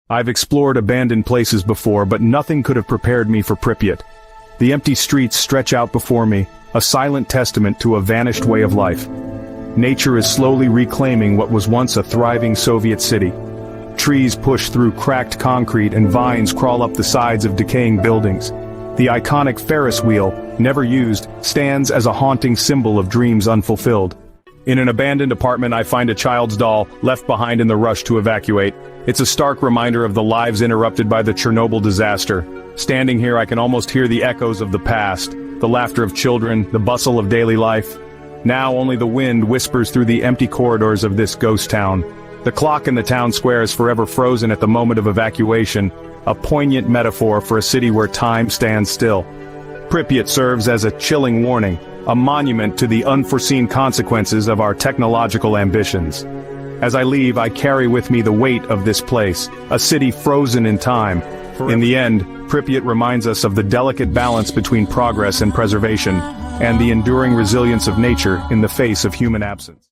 I've explored abandoned places before, but nothing could have prepared me for Pripyat. The empty streets stretch out before me, a silent testament to a vanished way of life. Nature is slowly reclaiming what was once a thriving Soviet city. Trees push through cracked concrete and vines crawl up the sides of decaying buildings. The iconic Ferris wheel, never used, stands as a haunting symbol of dreams unfulfilled. In an abandoned apartment, I find a child's doll, left behind in the rush to evacuate. It's a stark reminder of the lives interrupted by the Chernobyl disaster. Standing here, I can almost hear the echoes of the past, the laughter of children, the bustle of daily life. Now only the wind whispers through the empty corridors of this ghost town. The clock in the town square is forever frozen at the moment of evacuation, a poignant metaphor for a city where time stands still. Pripyat serves as a chilling warning, a monument to the unforeseen consequences of our technological ambitions. As I leave, I carry with me the weight of this place, a city frozen in time. In the end, Pripyat reminds us of the delicate balance between progress and preservation, and the enduring resilience of nature in the face of human absence.